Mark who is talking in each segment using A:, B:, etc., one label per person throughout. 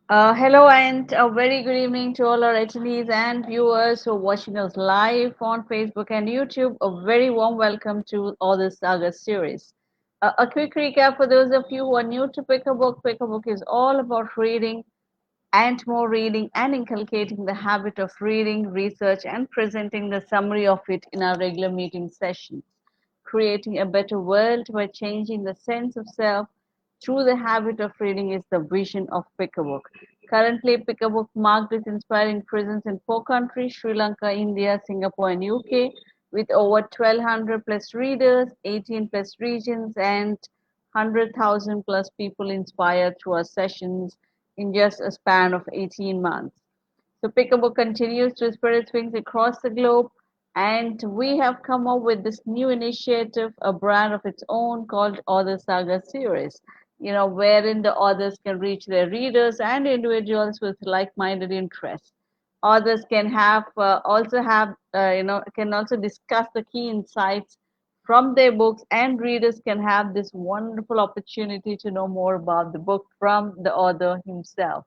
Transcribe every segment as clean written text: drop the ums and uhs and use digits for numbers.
A: Hello and a very good evening to all our attendees and viewers who are watching us live on Facebook and YouTube. A very warm welcome to all this Saga series. A quick recap for those of you who are new to Pick a Book. Pick a Book is all about reading and more reading and inculcating the habit of reading, research, and presenting the summary of it in our regular meeting sessions. Creating a better world by changing the sense of self through the habit of reading is the vision of Pick a Book. Currently, Pick a Book marked its inspiring presence in 4 countries: Sri Lanka, India, Singapore, and UK, with over 1,200 plus readers, 18 plus regions, and 100,000 plus people inspired through our sessions in just a span of 18 months. So Pickabook continues to spread its wings across the globe, and we have come up with this new initiative, a brand of its own called Author Saga Series. Wherein the authors can reach their readers and individuals with like-minded interests. Authors can can also discuss the key insights from their books, and readers can have this wonderful opportunity to know more about the book from the author himself.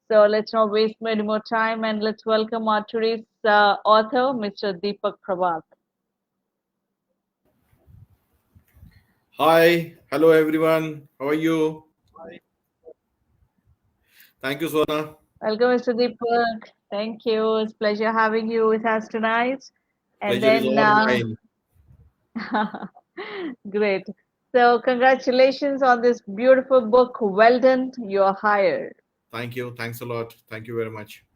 A: So let's not waste any more time and let's welcome our today's author, Mr. Deepak Parbat.
B: Hi, hello everyone. How are you? Thank you, Sona.
A: Welcome, Mr. Deepak. Thank you. It's a pleasure having you with us tonight. And
B: Pleasure is
A: then,
B: all mine.
A: great. So, congratulations on this beautiful book. Well done. You're hired.
B: Thank you. Thanks a lot. Thank you very much.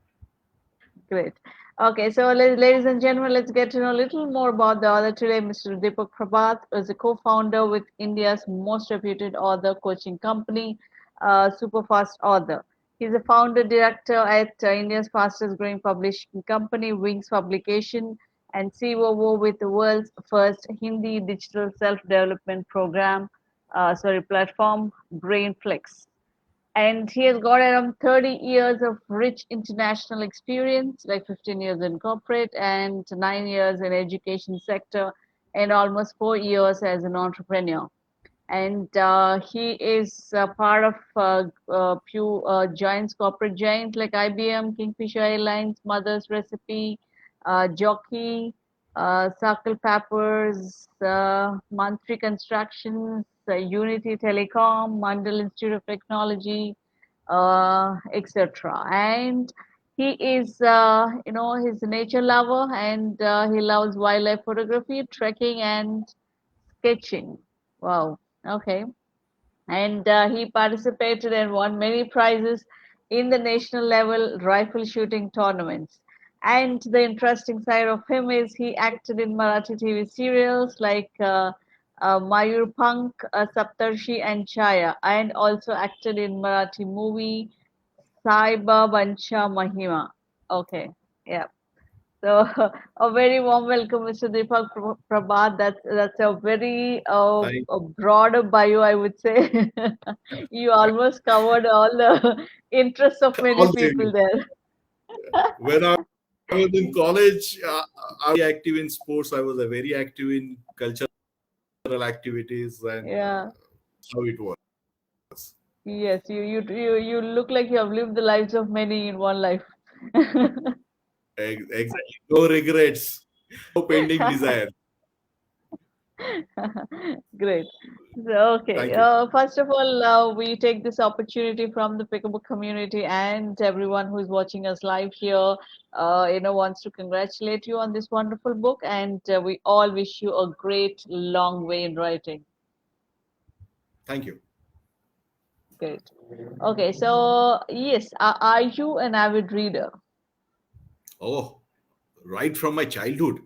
A: Great. Okay, so ladies and gentlemen, let's get to know a little more about the author today. Mr. Deepak Parbat is a co-founder with India's most reputed author coaching company, Superfast Author. He's a founder director at India's fastest growing publishing company, Wings Publication, and COO with the world's first Hindi digital self-development platform, Brainflix. And he has got around 30 years of rich international experience, like 15 years in corporate and 9 years in education sector, and almost 4 years as an entrepreneur. And he is part of few giants, corporate giants like IBM, Kingfisher Airlines, Mother's Recipe, Jockey, Circle Peppers, Mantri Constructions, Unity Telecom, Mandal Institute of Technology, etc. And he is, he's a nature lover, and he loves wildlife photography, trekking, and sketching. Wow. Okay. And he participated and won many prizes in the national level rifle shooting tournaments. And the interesting side of him is he acted in Marathi TV serials like Mayur Pank, Saptarshi, and Chaya, and also acted in Marathi movie Saiba Bancha Mahima. Okay, yeah. So a very warm welcome, Mr. Deepak Prabhat. That's a very
B: Thank
A: a broader bio, I would say. You almost covered all the interests of many
B: all the
A: people there.
B: when I was in college, I was active in sports. I was very active in cultural activities, and
A: Yeah.
B: how it was.
A: Yes. You look like you have lived the lives of many in one life.
B: Exactly. No regrets. No pending desire.
A: Great. So, okay.
B: Thank you.
A: First of all, we take this opportunity from the Pickabook community and everyone who is watching us live here, wants to congratulate you on this wonderful book, and we all wish you a great long way in writing.
B: Thank you.
A: Great. Okay. So, yes, are you an avid reader?
B: Oh, right from my childhood.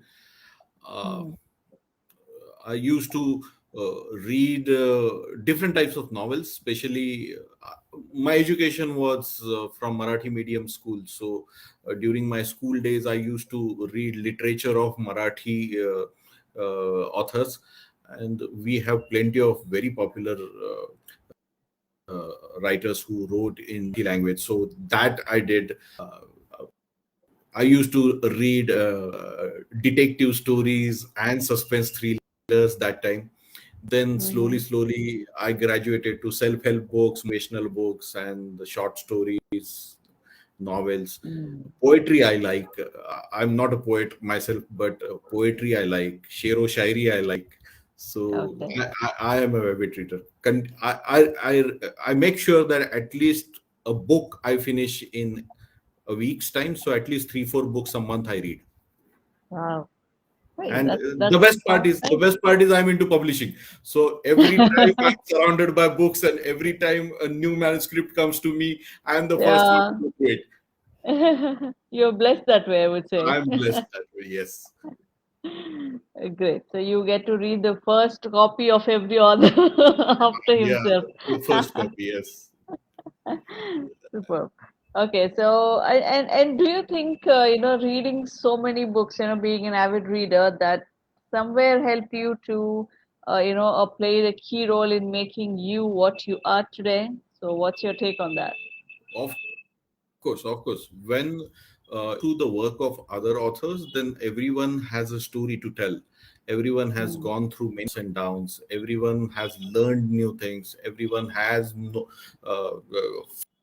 B: Uh,
A: Hmm.
B: I used to read different types of novels, especially my education was from Marathi medium school. So during my school days, I used to read literature of Marathi authors, and we have plenty of very popular writers who wrote in the language. So that I did. I used to read detective stories and suspense thrillers that time. Then
A: Mm-hmm.
B: slowly, I graduated to self-help books, motivational books, and the short stories, novels.
A: Mm.
B: Poetry I like. I'm not a poet myself, but poetry I like. Shero shairi I like. So
A: Okay.
B: I am a avid reader. I make sure that at least a book I finish in a week's time. So at least 3 4 books a month I read.
A: Wow. Hey,
B: And
A: that sounds
B: the
A: nice.
B: best part is I'm into publishing. So every time I'm surrounded by books, and every time a new manuscript comes to me, I am the first one
A: Yeah.
B: to go through it.
A: You're blessed that way, I would say.
B: I'm blessed that way. Yes.
A: Great. So you get to read the first copy of every author after
B: Yeah.
A: himself.
B: The first copy. Yes.
A: Superb. Okay, so and do you think reading so many books, being an avid reader, that somewhere helped you to play a key role in making you what you are today? So what's your take on that?
B: Of course, of course. When through the work of other authors, then everyone has a story to tell. Everyone has
A: Mm,
B: gone through many ups and downs. Everyone has learned new things. Everyone has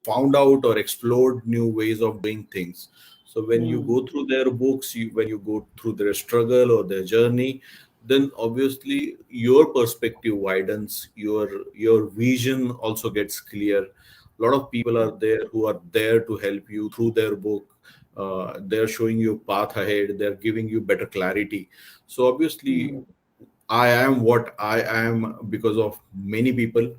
B: found out or explored new ways of doing things. So when you
A: mm,
B: go through their books, when you go through their struggle or their journey, then obviously your perspective widens. Your vision also gets clear. A lot of people are there who are there to help you through their book. They're showing you path ahead. They're giving you better clarity. So obviously
A: mm.
B: I am what I am because of many people,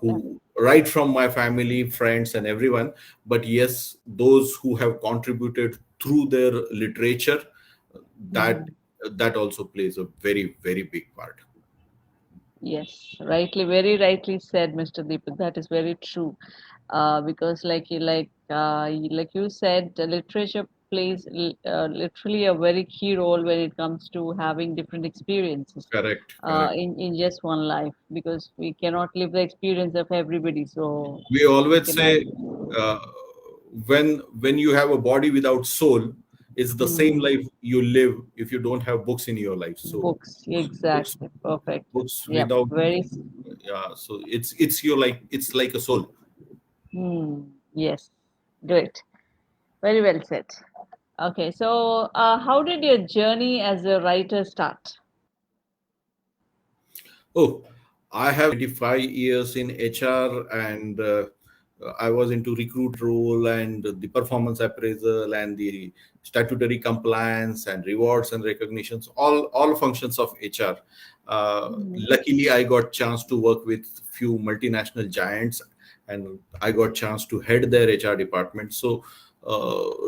A: Yeah.
B: who right from my family, friends, and everyone. But yes, those who have contributed through their literature, that
A: Mm.
B: that also plays a very big part.
A: Yes, very rightly said, Mr. Deepak. That is very true. Because like you said, literature plays literally a very key role when it comes to having different experiences
B: Correct, correct.
A: in just one life. Because we cannot live the experience of everybody, so
B: We
A: we
B: always
A: cannot.
B: say, uh, when you have a body without soul, it's the same
A: Mm,
B: life you live if you don't have books in your life. So
A: books,
B: books
A: exactly, perfect.
B: books
A: Yeah,
B: without,
A: very.
B: yeah, so it's your, like, it's like a soul.
A: Yes, great. Very well said. Okay, so how did your journey as a writer start?
B: Oh, I have 25 years in HR, and I was into recruit role and the performance appraisal and the statutory compliance and rewards and recognitions, all functions of HR.
A: Mm,
B: Luckily, I got chance to work with few multinational giants, and I got chance to head their HR department. So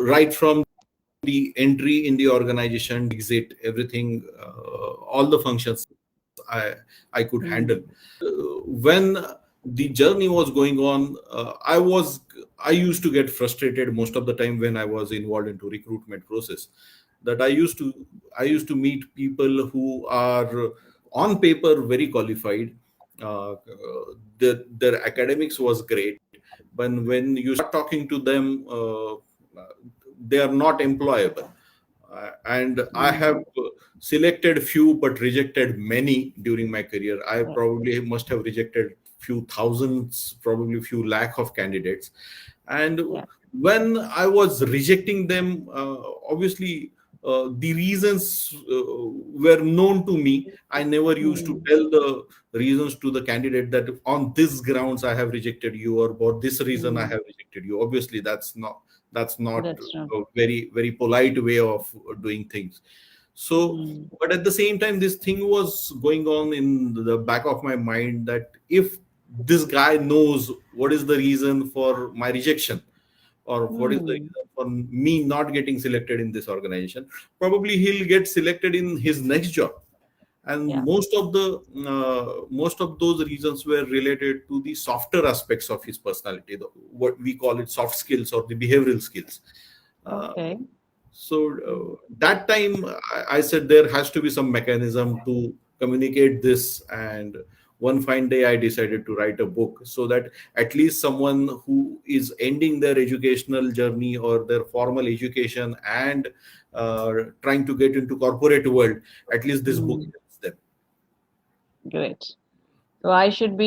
B: right from the entry in the organization, exit, everything, all the functions I I could handle.
A: mm,
B: When the journey was going on, I used to get frustrated most of the time when I was involved into recruitment process. That I used to meet people who are on paper very qualified. Their academics was great, but when you start talking to them, they are not employable. And I have
A: mm,
B: selected few but rejected many during my career. I
A: yeah,
B: probably must have rejected few thousands, probably few lakh of candidates. And
A: yeah.
B: when I was rejecting them, obviously the reasons were known to me. I never used to
A: Mm,
B: tell the reasons to the candidate that on this grounds I have rejected you, or for this reason I
A: mm,
B: have rejected you. Obviously, that's not
A: that's true.
B: a very polite way of doing things. So,
A: Mm,
B: but at the same time, this thing was going on in the back of my mind, that if this guy knows what is the reason for my rejection, or what is the
A: mm,
B: reason for me not getting selected in this organization, probably he'll get selected in his next job. And
A: yeah.
B: most of those reasons were related to the softer aspects of his personality, what we call it soft skills or the behavioral skills. uh,
A: Okay.
B: so
A: Mm,
B: that time I said there has to be some mechanism to communicate this. And one fine day I decided to write a book, so that at least someone who is ending their educational journey or their formal education and trying to get into corporate world, at least this book
A: mm.
B: helps them.
A: Great. So I should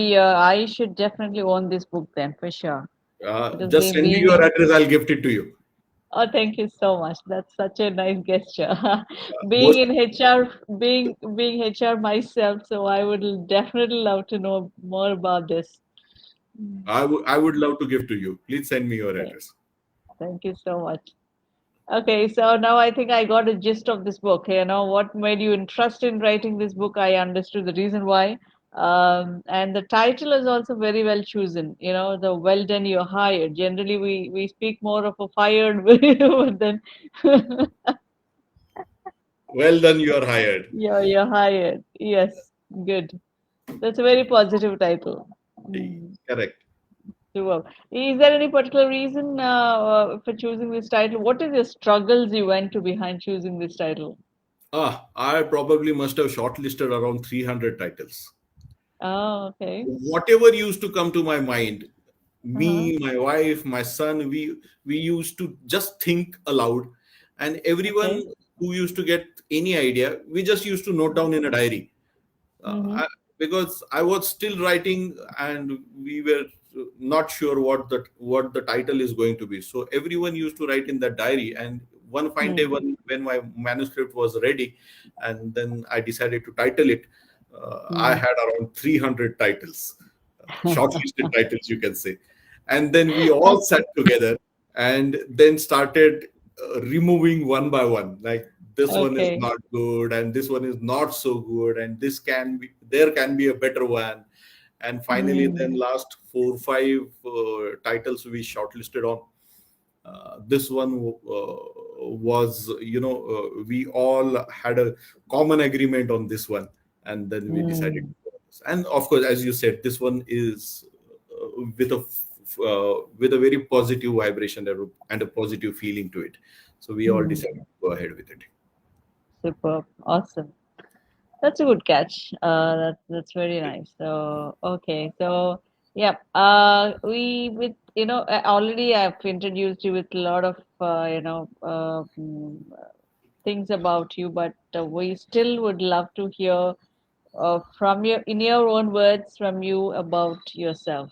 A: definitely own this book then for sure. Because
B: Just send me
A: being
B: your
A: in,
B: address. I'll gift it to you.
A: oh, thank you so much. That's such a nice gesture. Being
B: Most
A: in HR, being HR myself, so I would definitely love to know more about this. Mm.
B: I would love to give to you. Please send me your
A: Okay.
B: address.
A: Thank you so much. Okay, so now I think I got a gist of this book. What made you interested in writing this book? I understood the reason why. And the title is also very well chosen. The well done, you're hired. Generally, we speak more of a fired than
B: Well done, you are hired.
A: you're hired. Yes, good. That's a very positive title. Mm,
B: Correct.
A: superb. Is there any particular reason for choosing this title? What is the struggles you went to behind choosing this title?
B: I probably must have shortlisted around 300 titles.
A: Oh, okay.
B: Whatever used to come to my mind,
A: Uh-huh.
B: me, my wife, my son, we used to just think aloud, and everyone
A: Okay.
B: who used to get any idea, we just used to note down in a diary. uh,
A: Mm-hmm.
B: I, because I was still writing and we were not sure what the title is going to be. So everyone used to write in that diary. And one fine day, when my manuscript was ready, and then I decided to title it, I
A: Mm-hmm.
B: had around 300 titles, shortlisted titles, you can say. And then we all sat together and then started removing one by one. Like, this one is
A: Okay.
B: not good and this one is not so good and there can be a better one. And finally, then
A: Mm.
B: last 4 5 titles we shortlisted on. This one was, we all had a common agreement on this one, and then we decided
A: Mm.
B: to go on this. And of course, as you said, this one is with a very positive vibration and a positive feeling to it. So we all
A: Mm.
B: decided to go ahead with it.
A: Superb. Awesome. That's a good catch. That's very nice. So okay. So yeah. We with already I've introduced you with a lot of things about you, but we still would love to hear from your in your own words from you about yourself.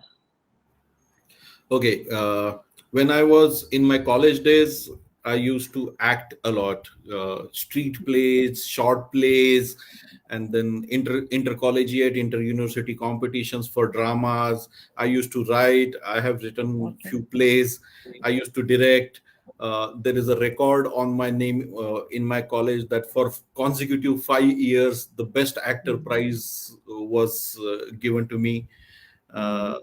B: Okay, when I was in my college days, I used to act a lot, street plays, short plays, and then intercollegiate, inter-university competitions for dramas. I used to write. I have written
A: Okay.
B: few plays. I used to direct. There is a record on my name in my college that for consecutive 5 years, the best actor
A: Mm-hmm.
B: prize was given to me.
A: Mm-hmm.
B: uh,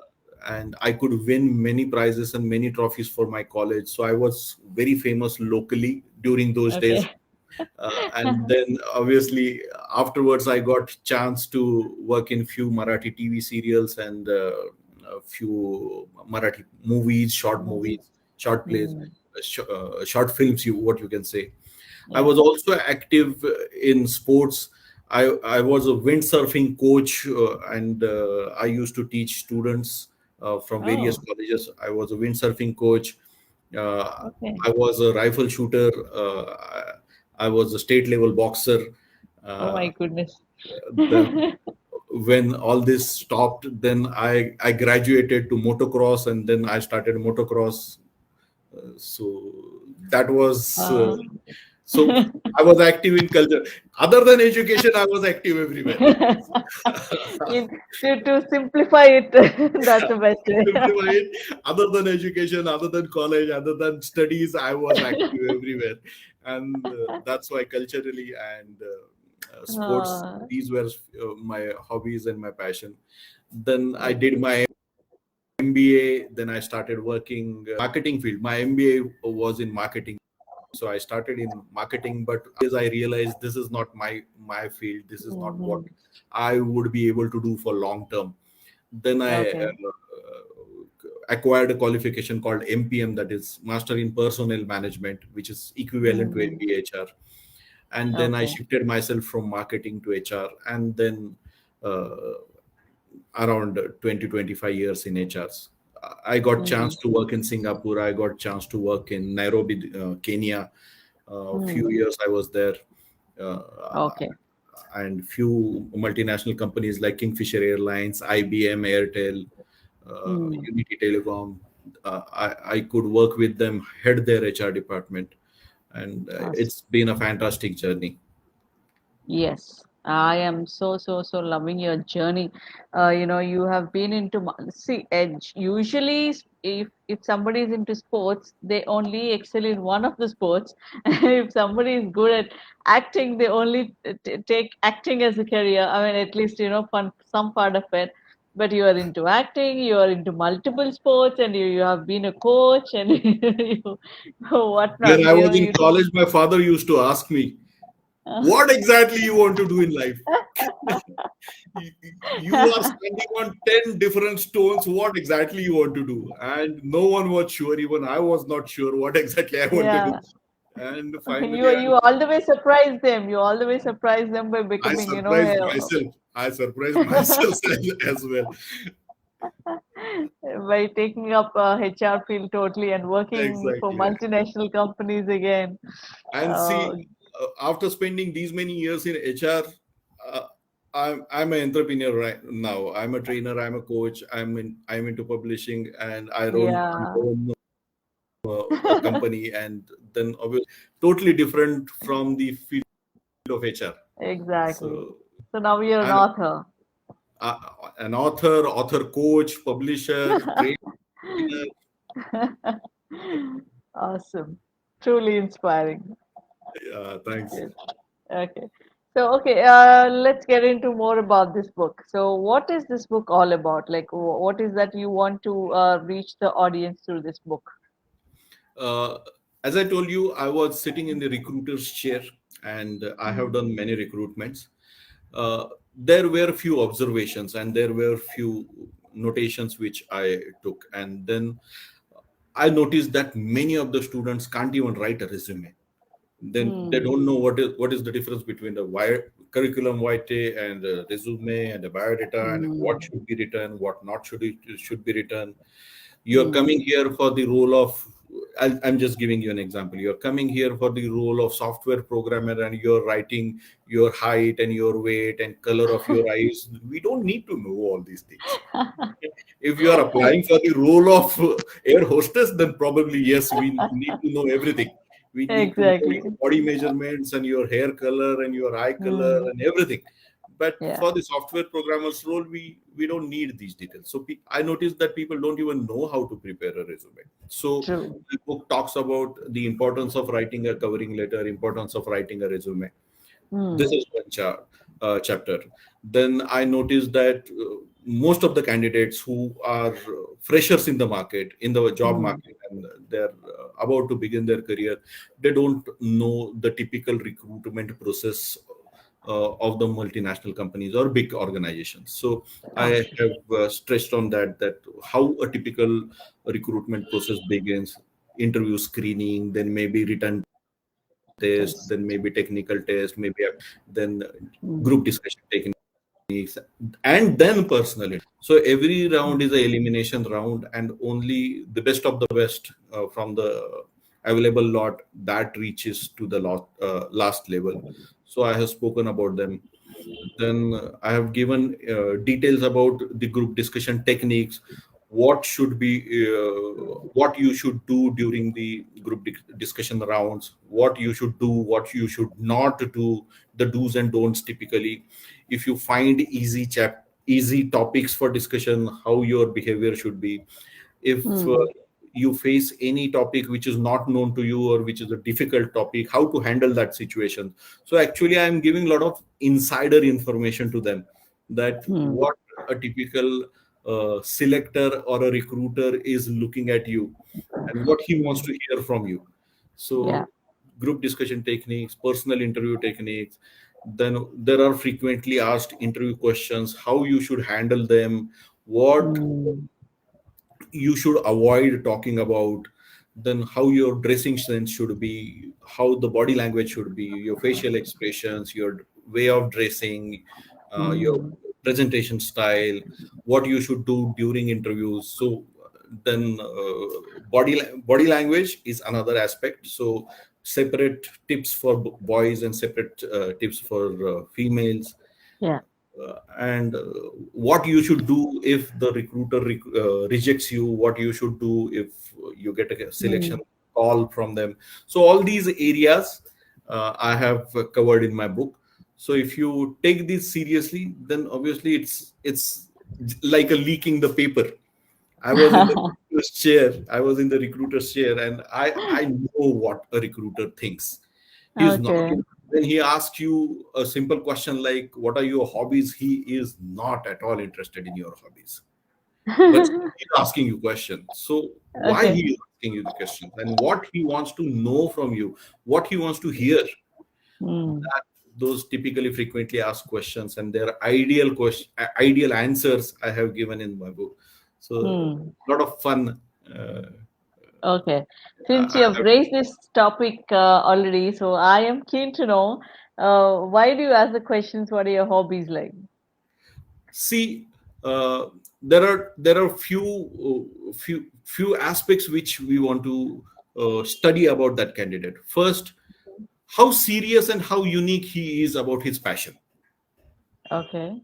B: and I could win many prizes and many trophies for my college. So I was very famous locally during those days.
A: Okay.
B: And then obviously afterwards I got chance to work in few Marathi TV serials and a few Marathi movies, short
A: Movie.
B: movies, short plays,
A: Mm.
B: short films, what you can say. I
A: Yeah.
B: was also active in sports. I was a windsurfing coach, and I used to teach students from various
A: Oh,
B: colleges. I was a windsurfing coach. Uh,
A: okay.
B: I was a rifle shooter. I was a state level boxer.
A: Oh my
B: Uh,
A: goodness.
B: then, when all this stopped, then I graduated to motocross, and then I started motocross. So that was
A: Uh,
B: so I was active in culture. Other than education, I was active everywhere.
A: in, to simplify it, that's the best way.
B: Simplify it. Other than education, other than college, other than studies, I was active everywhere, and that's why culturally and sports,
A: Uh,
B: these were my hobbies and my passion. Then I did
A: okay.
B: my MBA. Then I started working marketing field. My MBA was in marketing, so I started in marketing. But as I realized, this is not my field. This is not what
A: Hmm.
B: I would be able to do for long term. Then I
A: Okay.
B: acquired a qualification called MPM, that is Master in Personnel Management, which is equivalent to
A: Hmm.
B: MBA HR. And then I
A: Okay.
B: shifted myself from marketing to HR, and then uh, around 20 25 years in HRs. I got
A: Hmm.
B: chance to work in Singapore. I got chance to work in Nairobi, Kenya. A few
A: Hmm.
B: years I was there. Uh,
A: Okay.
B: and few multinational companies like Kingfisher Airlines, IBM, Airtel,
A: Mm.
B: Unity Telecom. I could work with them, head their HR department, and
A: Awesome.
B: it's been a fantastic journey.
A: Yes, I am so loving your journey. You have been into see edge. Usually, if somebody is into sports, they only excel in one of the sports. If somebody is good at acting, they only take acting as a career. I mean, at least fun some part of it. But you are into acting, you are into multiple sports, and you have been a coach and you
B: When
A: whatnot.
B: I was in college, my father used to ask me, "What exactly you want to do in life? You you are standing on 10 different stones. What exactly you want to do?" And no one was sure. Even I was not sure what exactly I want to do.
A: Yeah.
B: And
A: You
B: finally,
A: you all the way surprise them. You all the way surprise them by
B: I
A: becoming,
B: surprised myself. I surprised myself as well.
A: by taking up HR field totally and working for
B: Exactly.
A: multinational companies again.
B: And
A: Uh,
B: see, after spending these many years in HR, uh, I'm an entrepreneur right now. I'm a trainer. I'm a coach. I'm into publishing, and I run my
A: yeah,
B: own a company, and then obviously totally different from the field of HR.
A: exactly.
B: So
A: So now you're an
B: I'm
A: author.
B: uh, an author coach, publisher, trainer.
A: Awesome. Truly inspiring.
B: Thanks.
A: Good. Okay. So, okay, let's get into more about this book. So, what is this book all about? Like, what is that you want to reach the audience through this book?
B: Uh, as I told you, I was sitting in the recruiter's chair, and I have
A: Mm.
B: done many recruitments. There were few observations and there were few notations which I took, and then I noticed that many of the students can't even write a resume. Then they
A: Mm.
B: don't know what is the difference between the curriculum vitae and the resume and the biodata, and what
A: Mm.
B: should be written, what not should be written. You're
A: Mm.
B: coming here for the role of, I'm just giving you an example. You're coming here for the role of software programmer, and you're writing your height and your weight and color of your eyes. We don't need to know all these things. If you are applying for the role of air hostess, then probably yes, we need to know everything. We need to know
A: Exactly.
B: your body measurements and your hair color and your eye color
A: Mm.
B: and everything. But
A: Yeah,
B: for the software programmer's role, we don't need these details. So I noticed that people don't even know how to prepare a resume. So
A: true.
B: the book talks about the importance of writing a covering letter, importance of writing a resume. This
A: Mm.
B: is one chapter. Then I noticed that most of the candidates who are freshers in the market, in the job
A: Mm.
B: market, and they're about to begin their career, they don't know the typical recruitment process of the multinational companies or big organizations. So I
A: Awesome.
B: have stressed on that how a typical recruitment process begins: interview screening, then maybe written test,
A: Yes.
B: then maybe technical test, maybe then
A: Mm.
B: group discussion techniques, and then personal. So every round is a elimination round, and only the best of the best from the available lot that reaches to the last level. So I have spoken about them. Then I have given details about the group discussion techniques, what you should do during the group discussion rounds, what you should do, what you should not do, the do's and don'ts typically. If you find easy topics for discussion, how your behavior should be. If
A: Mm.
B: you face any topic which is not known to you or which is a difficult topic, how to handle that situation. So actually I am giving a lot of insider information to them, that
A: Mm.
B: what a typical selector or a recruiter is looking at you and what he wants
A: Mm.
B: to hear from you.
A: Yeah.
B: So group discussion techniques, personal interview techniques, then there are frequently asked interview questions, how you should handle them, what
A: Mm.
B: you should avoid talking about, then how your dressing sense should be, how the body language should be, your facial expressions, your way of dressing, your
A: Mm.
B: presentation style, what you should do during interviews. So then body language is another aspect. So separate tips for boys and separate tips for females,
A: Yeah.
B: and what you should do if the recruiter rejects you, what you should do if you get a selection
A: Mm.
B: call from them. So all these areas I have covered in my book. So if you take this seriously, then obviously it's like a leaking the paper. I was in the recruiter's chair. I was in the recruiter's chair, and I know what a recruiter thinks. He's not.
A: Okay.
B: When he asks you a simple question like, "What are your hobbies?" He is not at all interested in your hobbies, but he's asking you questions. So why he
A: Okay.
B: is asking you the questions and what he wants to know from you, what he wants to hear.
A: Mm.
B: That those typically frequently asked questions and their ideal answers I have given in my book. So
A: Mm.
B: a lot of fun. Uh,
A: Okay. Since
B: I
A: you have
B: have
A: raised this topic already, so I am keen to know why do you ask the questions? What are your hobbies like?
B: see. Uh, there are few aspects which we want to study about that candidate. First, how serious and how unique he is about his passion.
A: Okay.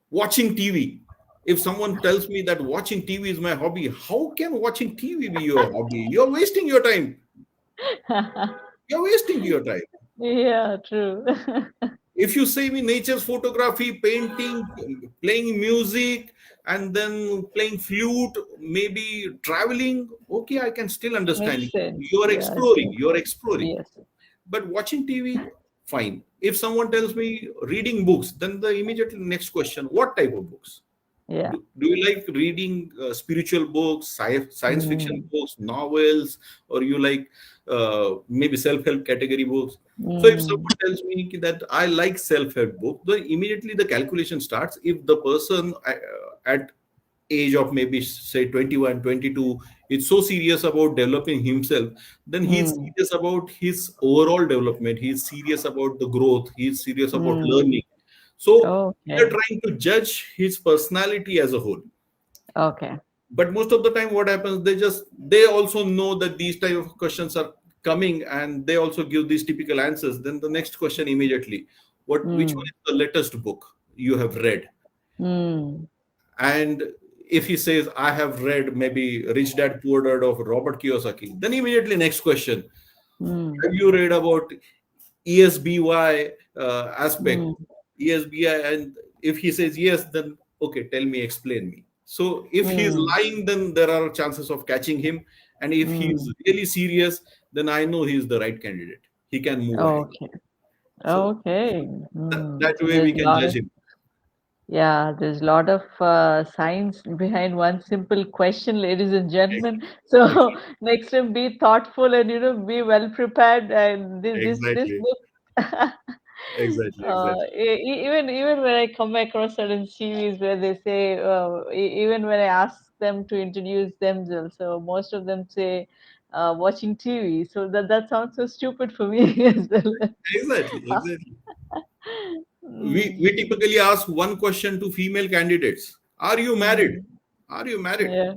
B: Watching TV. If someone tells me that watching TV is my hobby, how can watching TV be your hobby? You're wasting your time. You're wasting your time.
A: Yeah, true.
B: If you say me nature's photography, painting, playing music, and then playing flute, maybe traveling, okay, I can still understand.
A: Makes sense.
B: You're
A: Yeah,
B: exploring,
A: true.
B: you're exploring.
A: Yes.
B: But watching TV, fine. If someone tells me reading books, then the immediate next question, what type of books?
A: Yeah.
B: Do you like reading spiritual books, science fiction
A: Mm.
B: books, novels, or you like maybe self-help category books? So if
A: Mm.
B: someone tells me that I like self-help book, then immediately the calculation starts. If the person at age of maybe say 21, 22 is so serious about developing himself, then he's
A: Mm.
B: serious about his overall development. He's serious about the growth. He's serious about
A: Mm.
B: learning. So we are
A: Okay.
B: trying to judge his personality as a whole.
A: Okay.
B: But most of the time, what happens? They also know that these type of questions are coming, and they also give these typical answers. Then the next question immediately, which one
A: Mm.
B: is the latest book you have read?
A: Mm.
B: And if he says, I have read maybe Rich Dad Poor Dad of Robert Kiyosaki, then immediately next question,
A: Mm.
B: have you read about ESBY aspect?
A: Mm.
B: ESBI, and if he says yes, then okay, tell me, explain me. So if he's
A: Mm.
B: lying, then there are chances of catching him. And if he's
A: Mm.
B: really serious, then I know he's the right candidate. He can move ahead.
A: Okay.
B: So
A: Okay.
B: that
A: So
B: way we
A: there's a
B: can
A: lot
B: judge
A: of
B: him.
A: yeah, there's a lot of science behind one simple question, ladies and gentlemen. So
B: Exactly.
A: next time, be thoughtful and be well prepared. And this
B: Exactly.
A: book.
B: Exactly. Exactly.
A: Even when I come across certain series where they say, even when I ask them to introduce themselves, so most of them say watching TV. So that sounds so stupid for me as well.
B: Exactly. Exactly. We
A: Mm,
B: typically ask one question to female candidates: Are you married?
A: mm,
B: Are you married?
A: yeah,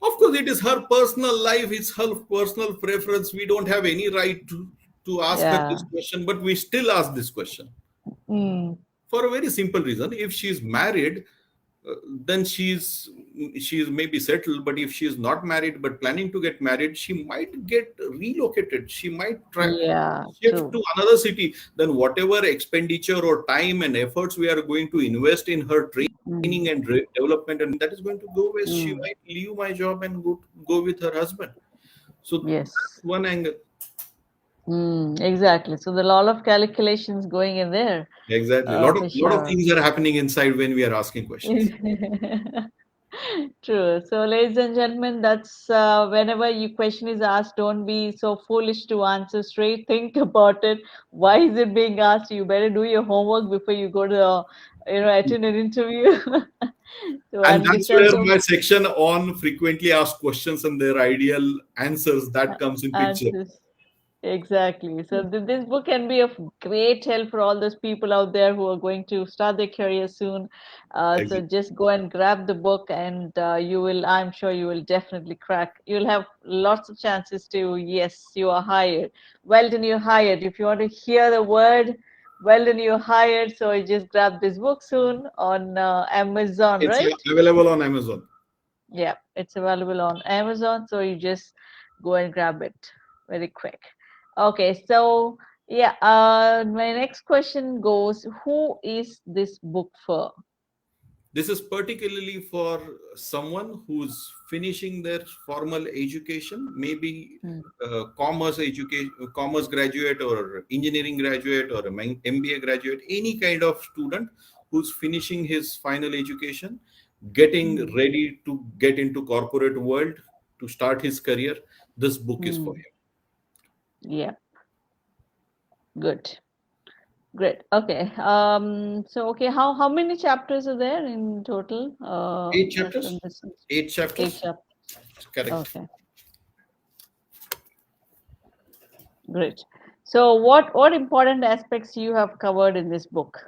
B: Of course, it is her personal life, it's her personal preference. We don't have any right to ask her
A: yeah.
B: this question, but we still ask this question
A: Mm,
B: for a very simple reason. If she's married, then she's maybe settled. But if she's not married but planning to get married, she might get relocated. She might try
A: yeah,
B: shift
A: true.
B: to another city. Then whatever expenditure or time and efforts we are going to invest in her
A: Mm,
B: training and development, and that is going to go waste. She
A: mm,
B: might leave my job and go with her husband. So that's
A: yes.
B: one angle.
A: Exactly. So there are a lot of calculations going in there,
B: Exactly.
A: for
B: Lot of
A: sure.
B: things are happening inside when we are asking questions.
A: True. So, ladies and gentlemen, that's whenever you question is asked, don't be so foolish to answer straight. Think about it. Why is it being asked? You better do your homework before you go to, attend an interview. So
B: And that's
A: understand
B: where
A: the
B: my section on frequently asked questions and their ideal answers that comes in picture.
A: answers. Exactly. So this book can be of great help for all those people out there who are going to start their career soon. So
B: Exactly.
A: just go and grab the book, and you will. I'm sure you will definitely crack. You'll have lots of chances to. Yes, you are hired. Well done, you're hired. If you want to hear the word, well done, you're hired. So you just grab this book soon on Amazon,
B: It's
A: right?
B: available on Amazon.
A: Yeah, it's available on Amazon, so you just go and grab it very quick. Okay, so yeah, my next question goes, who is this book for?
B: This is particularly for someone who's finishing their formal education, maybe
A: Hmm.
B: commerce education, commerce graduate, or engineering graduate, or a MBA graduate, any kind of student who's finishing his final education, getting
A: Hmm.
B: ready to get into corporate world to start his career. This book is for
A: Hmm.
B: him.
A: Yeah, good. Great. Okay. So okay, how many chapters are there in total?
B: Eight
A: From
B: chapters.
A: this
B: Eight
A: eight
B: chapters.
A: chapters.
B: Correct.
A: Okay, great. So what important aspects you have covered in this book?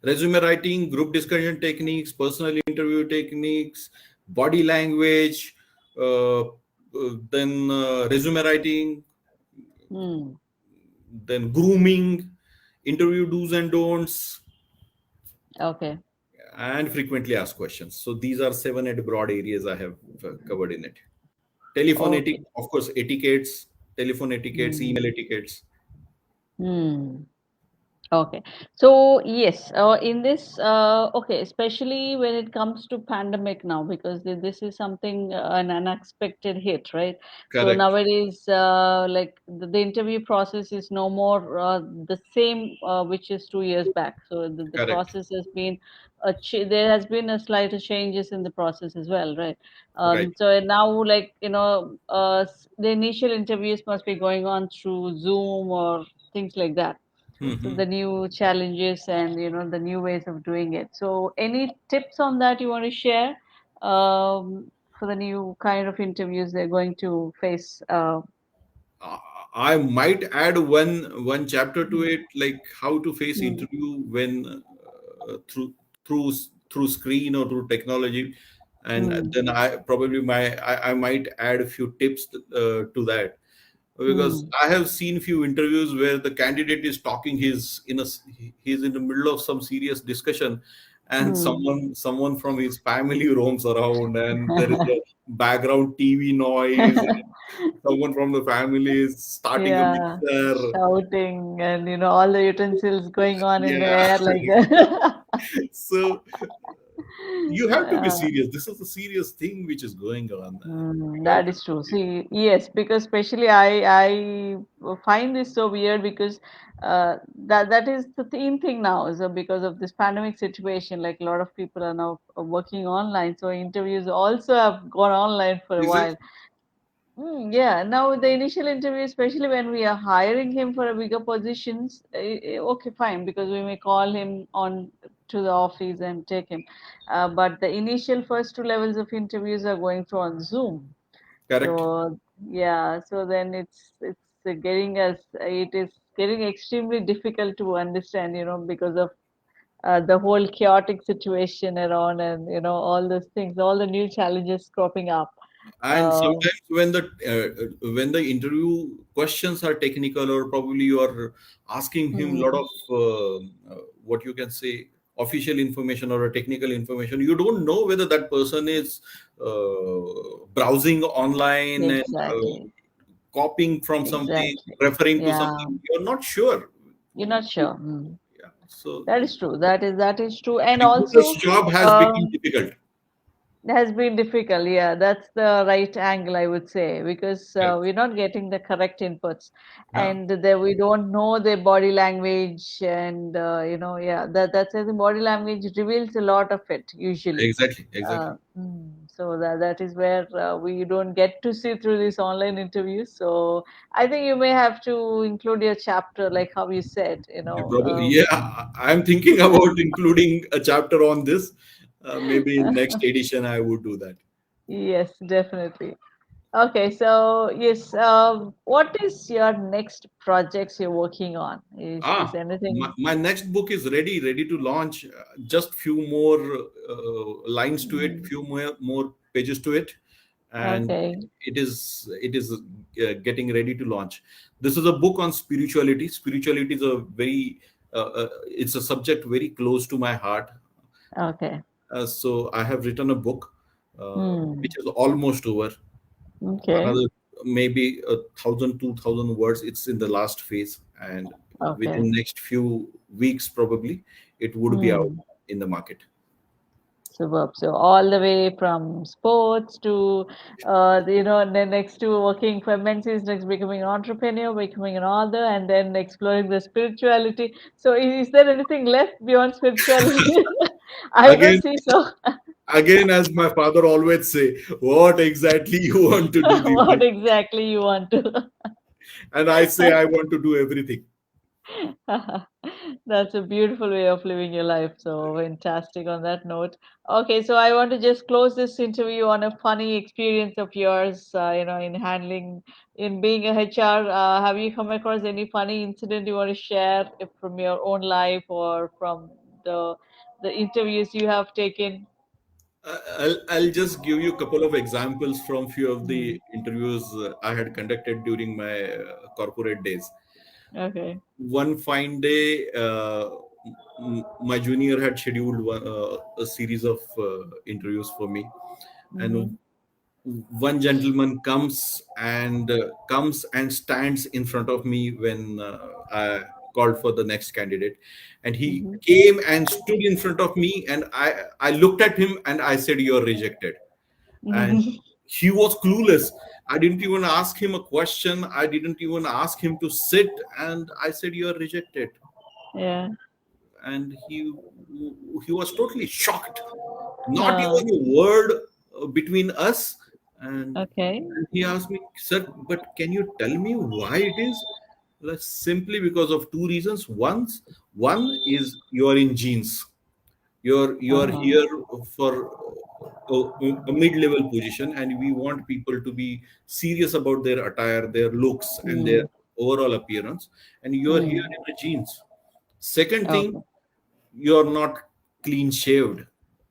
B: Resume writing, group discussion techniques, personal interview techniques, body language, then resume writing,
A: Hmm.
B: then grooming, interview do's and don'ts,
A: Okay.
B: and frequently asked questions. So these are 7 8 broad areas I have covered in it. Telephone
A: Okay.
B: etiquette, of course, etiquettes, telephone etiquettes,
A: Hmm.
B: email etiquettes.
A: Hmm. Okay. So yes, in this, okay, especially when it comes to pandemic now, because this is something an unexpected hit, right? So
B: Correct,
A: nowadays, like the interview process is no more the same which is 2 years back. So the
B: correct,
A: process has been there has been a slight changes in the process as well, right?
B: right.
A: So now, like the initial interviews must be going on through Zoom or things like that, so
B: Hmm.
A: the new challenges and the new ways of doing it. So any tips on that you want to share for the new kind of interviews they're going to face?
B: uh, I might add one chapter to it, like how to face
A: Hmm.
B: interview when through through screen or through technology, and
A: Hmm.
B: then I might add a few tips to that, because
A: Hmm.
B: I have seen few interviews where the candidate is talking, he's in the middle of some serious discussion, and
A: Hmm.
B: someone from his family roams around, and there is a background TV noise. Someone from the family is starting a
A: Yeah,
B: mixer.
A: shouting and all the utensils going on in the
B: Yeah.
A: air like that.
B: So you have to be
A: Uh,
B: serious. This is a serious thing which is going on. You have
A: That
B: to
A: is
B: be
A: true.
B: serious.
A: See, yes, because especially I find this so weird because that is the thing now. So because of this pandemic situation, like a lot of people are now working online, so interviews also have gone online for a
B: Is it
A: while. Yeah, now the initial interview, especially when we are hiring him for a bigger positions, okay, fine, because we may call him on to the office and take him. But the initial first two levels of interviews are going through on Zoom.
B: correct?
A: So yeah, so then it is getting extremely difficult to understand, because of the whole chaotic situation around, and all those things, all the new challenges cropping up.
B: And
A: Uh,
B: sometimes when the interview questions are technical, or probably you are asking him a lot
A: hmm,
B: of what you can say official information or a technical information, you don't know whether that person is browsing online and
A: exactly,
B: copying from something,
A: exactly.
B: referring to
A: Yeah,
B: something. You're not sure.
A: you're not sure. Hmm.
B: Yeah. So
A: That is true. That is true, and
B: recruiter's
A: also.
B: job has become
A: Um,
B: difficult.
A: It has been difficult, yeah. That's the right angle, I would say, because
B: Correct.
A: we're not getting the correct inputs,
B: Yeah.
A: and we don't know their body language, and yeah, that's I think body language reveals a lot of it usually.
B: Exactly. Exactly.
A: So that is where we don't get to see through these online interviews. So I think you may have to include your chapter, like how you said,
B: Yeah, I'm thinking about including a chapter on this. Maybe in next edition, I would do that.
A: yes, definitely. Okay, so yes, what is your next projects you're working on? Is
B: My,
A: anything?
B: my next book is ready to launch. Just few more lines to it,
A: Mm,
B: few more pages to it, and
A: okay,
B: it is getting ready to launch. This is a book on spirituality. Spirituality is a very it's a subject very close to my heart.
A: okay,
B: So I have written a book,
A: mm,
B: which is almost over.
A: okay,
B: Another maybe 1,000 2,000 words. It's in the last phase, and
A: okay.
B: within next few weeks probably it would be out
A: Mm.
B: in the market.
A: Superb. So all the way from sports to, then next to working for MNCs, next becoming an entrepreneur, becoming an author, and then exploring the spirituality. So is there anything left beyond spirituality? I don't
B: again
A: see so.
B: again, as my father always say, what exactly you want to do,
A: What
B: Deepak?
A: exactly you want to?
B: And I say I want to do everything.
A: That's a beautiful way of living your life. So fantastic on that note. Okay, so I want to just close this interview on a funny experience of yours, in handling, in being a HR. Have you come across any funny incident you want to share if from your own life or from the the interviews you have taken?
B: I'll just give you a couple of examples from few of
A: Mm.
B: the interviews I had conducted during my corporate days.
A: Okay.
B: One fine day, my junior had scheduled a series of interviews for me,
A: Mm-hmm.
B: and one gentleman comes and stands in front of me when I called for the next candidate, and he
A: Mm-hmm.
B: came and stood in front of me, and I looked at him and I said, "You're rejected." And
A: Mm-hmm.
B: he was clueless. I didn't even ask him a question. I didn't even ask him to sit, and I said, "You're rejected."
A: Yeah.
B: And he was totally shocked, not
A: Uh,
B: even a word between us. and,
A: okay.
B: and he asked me, "Sir, but can you tell me why it is?" Like, simply because of two reasons. One is you are in genes. You're
A: Uh-huh.
B: here for a mid-level position, and we want people to be serious about their attire, their looks, and their
A: Mm.
B: overall appearance. And you're here
A: Mm.
B: in the genes. Second thing,
A: Okay.
B: you're not clean shaved.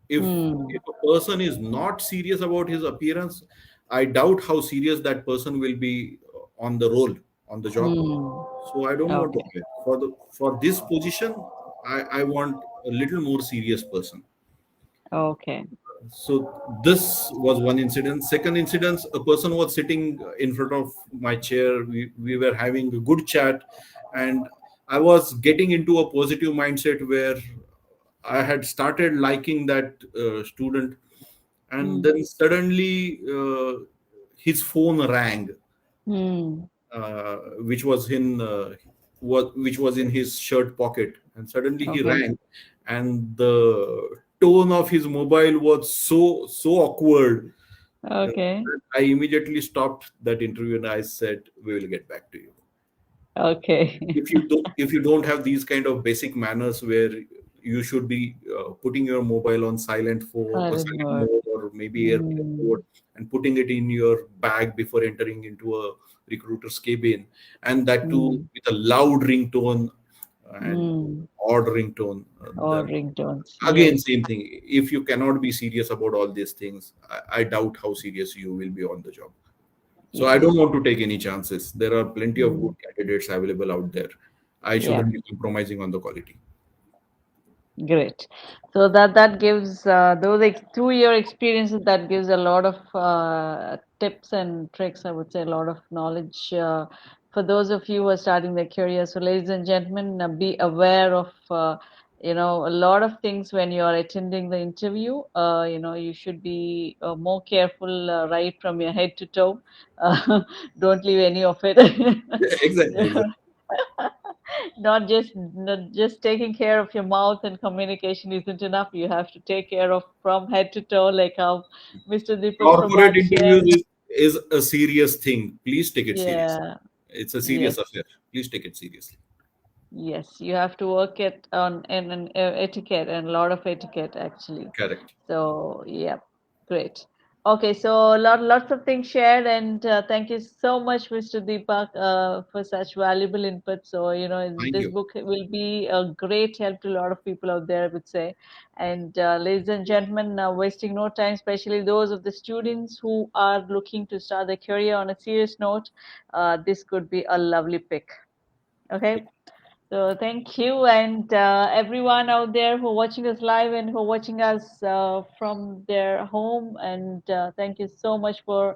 B: If
A: Mm.
B: a person is not serious about his appearance, I doubt how serious that person will be on the role, on the job.
A: Mm.
B: So I don't want to
A: Okay.
B: hire for this position. I want a little more serious person.
A: Okay.
B: So this was one incident. Second incident, a person was sitting in front of my chair. We were having a good chat, and I was getting into a positive mindset where I had started liking that student, and
A: Mm.
B: then suddenly his phone rang,
A: Mm.
B: which was in his shirt pocket, and suddenly he
A: Okay.
B: rang, and the tone of his mobile was so awkward. uh,
A: Okay.
B: I immediately stopped that interview and I said, "We will get back to you."
A: Okay.
B: If you don't have these kind of basic manners where you should be putting your mobile on silent for a
A: Silent
B: silent
A: mode.
B: mode, or maybe airplane
A: Mm.
B: mode, and putting it in your bag before entering into a recruiter's cabin, and that too
A: Mm.
B: with a loud ringtone and
A: Mm.
B: odd ringtone,
A: Or
B: then
A: ringtones.
B: again,
A: Yes.
B: same thing. If you cannot be serious about all these things, I doubt how serious you will be on the job. So I don't
A: Yes.
B: want to take any chances. There are plenty of good
A: Mm.
B: candidates available out there. I
A: Yeah.
B: shouldn't be compromising on the quality.
A: Great. So that gives those through your experiences that gives a lot of tips and tricks. I would say a lot of knowledge for those of you who are starting their career. So, ladies and gentlemen, be aware of a lot of things when you are attending the interview. You should be more careful right from your head to toe. Don't leave any of it.
B: Exactly, exactly.
A: Not just taking care of your mouth and communication isn't enough. You have to take care of from head to toe, like how Mr. Deepak
B: Corporate
A: Prabat
B: interviews
A: shared.
B: is a serious thing. Please take it seriously.
A: Yeah.
B: It's a serious
A: Yes.
B: affair. Please take it seriously.
A: Yes. You have to work it on in an etiquette and a lot of etiquette actually.
B: Correct.
A: So yeah, great. Okay, so lots of things shared, and thank you so much, Mr. Deepak, for such valuable input. So,
B: Thank
A: this
B: you.
A: book will be a great help to a lot of people out there, I would say. And ladies and gentlemen, wasting no time, especially those of the students who are looking to start their career on a serious note, this could be a lovely pick. Okay. So thank you, and everyone out there who are watching us live and who are watching us from their home. And thank you so much for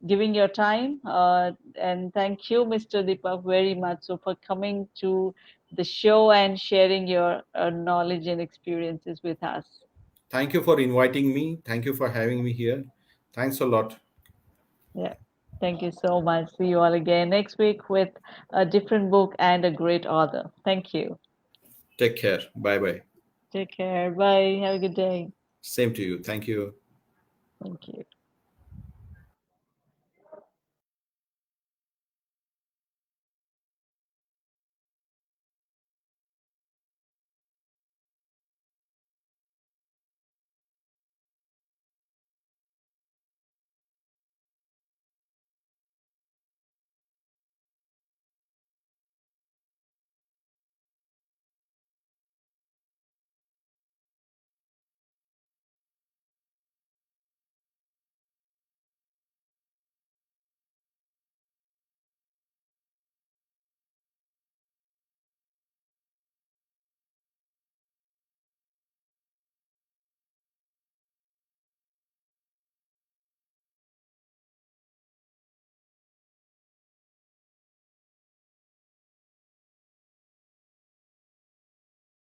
A: giving your time. And thank you, Mr. Deepak, very much so for coming to the show and sharing your knowledge and experiences with us.
B: Thank you for inviting me. Thank you for having me here. Thanks a lot.
A: Yeah. Thank you so much. See you all again next week with a different book and a great author. Thank you.
B: Take care. Bye bye.
A: Take care. Bye. Have a good day.
B: Same to you. Thank you.
A: Thank you.